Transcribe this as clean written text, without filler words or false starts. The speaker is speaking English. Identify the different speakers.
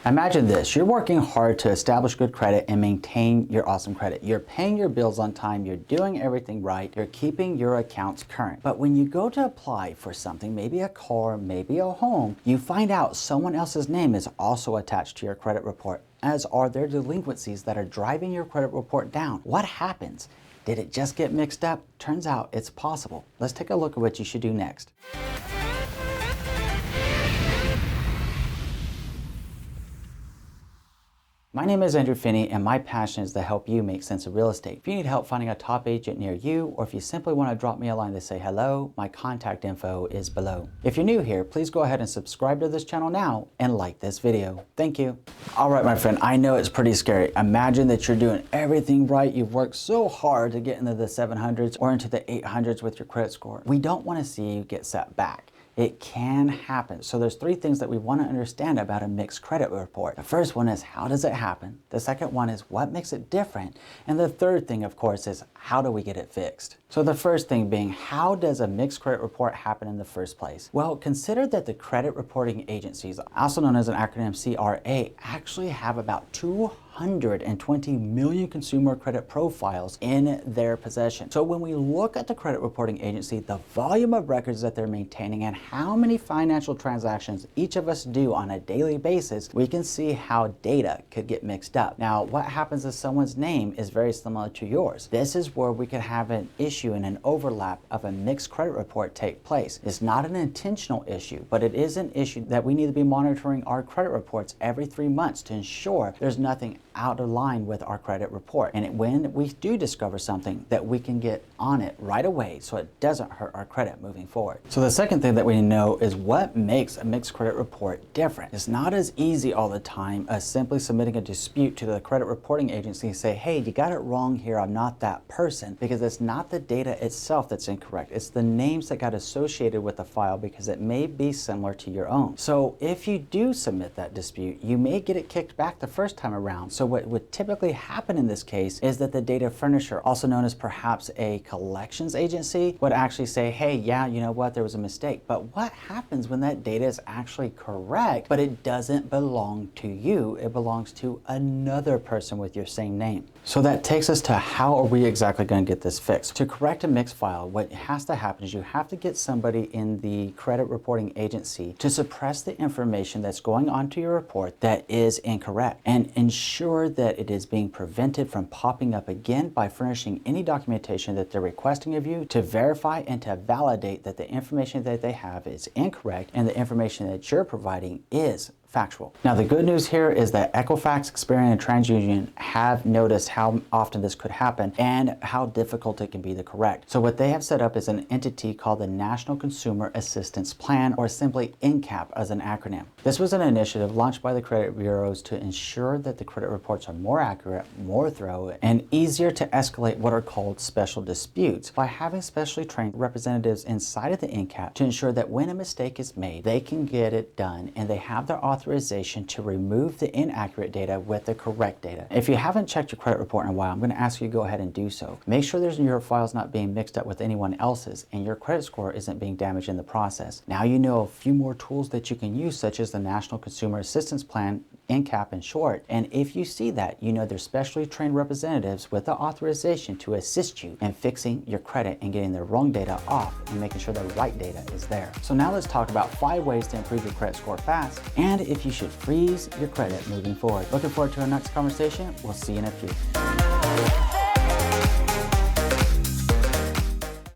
Speaker 1: Imagine this, you're working hard to establish good credit and maintain your awesome credit. You're paying your bills on time, you're doing everything right, you're keeping your accounts current. But when you go to apply for something, maybe a car, maybe a home, you find out someone else's name is also attached to your credit report, as are their delinquencies that are driving your credit report down. What happens? Did it just get mixed up? Turns out it's possible. Let's take a look at what you should do next. My name is Andrew Finney, and my passion is to help you make sense of real estate. If you need help finding a top agent near you, or if you simply want to drop me a line to say hello, my contact info is below. If you're new here, please go ahead and subscribe to this channel now and like this video. Thank you. All right, my friend, I know it's pretty scary. Imagine that you're doing everything right. You've worked so hard to get into the 700s or into the 800s with your credit score. We don't want to see you get set back. It can happen. So there's three things that we want to understand about a mixed credit report. The first one is, how does it happen? The second one is, what makes it different? And the third thing, of course, is, how do we get it fixed? So the first thing being, how does a mixed credit report happen in the first place? Well, consider that the credit reporting agencies, also known as an acronym CRA, actually have about 220 million consumer credit profiles in their possession. So when we look at the credit reporting agency, the volume of records that they're maintaining and how many financial transactions each of us do on a daily basis, we can see how data could get mixed up. Now, what happens if someone's name is very similar to yours? This is where we could have an issue and an overlap of a mixed credit report take place. It's not an intentional issue, but it is an issue that we need to be monitoring our credit reports every 3 months to ensure there's nothing out of line with our credit report. And when we do discover something, that we can get on it right away so it doesn't hurt our credit moving forward. So the second thing that we know is what makes a mixed credit report different. It's not as easy all the time as simply submitting a dispute to the credit reporting agency and say, hey, you got it wrong here, I'm not that person, because it's not the data itself that's incorrect. It's the names that got associated with the file because it may be similar to your own. So if you do submit that dispute, you may get it kicked back the first time around. So what would typically happen in this case is that the data furnisher, also known as perhaps a collections agency, would actually say, hey, yeah, you know what, there was a mistake. But what happens when that data is actually correct, but it doesn't belong to you? It belongs to another person with your same name. So that takes us to, how are we exactly going to get this fixed? To correct a mixed file, what has to happen is you have to get somebody in the credit reporting agency to suppress the information that's going onto your report that is incorrect and ensure that it is being prevented from popping up again by furnishing any documentation that they're requesting of you to verify and to validate that the information that they have is incorrect and the information that you're providing is factual. Now, the good news here is that Equifax, Experian, and TransUnion have noticed how often this could happen and how difficult it can be to correct. So what they have set up is an entity called the National Consumer Assistance Plan, or simply NCAP as an acronym. This was an initiative launched by the credit bureaus to ensure that the credit reports are more accurate, more thorough, and easier to escalate what are called special disputes by having specially trained representatives inside of the NCAP to ensure that when a mistake is made, they can get it done and they have their authorization to remove the inaccurate data with the correct data. If you haven't checked your credit report in a while, I'm going to ask you to go ahead and do so. Make sure your file's not being mixed up with anyone else's and your credit score isn't being damaged in the process. Now you know a few more tools that you can use, such as the National Consumer Assistance Plan, NCAP in short. And if you see that, you know there's specially trained representatives with the authorization to assist you in fixing your credit and getting the wrong data off and making sure the right data is there. So now let's talk about 5 ways to improve your credit score fast and if you should freeze your credit moving forward. Looking forward to our next conversation. We'll see you in a few.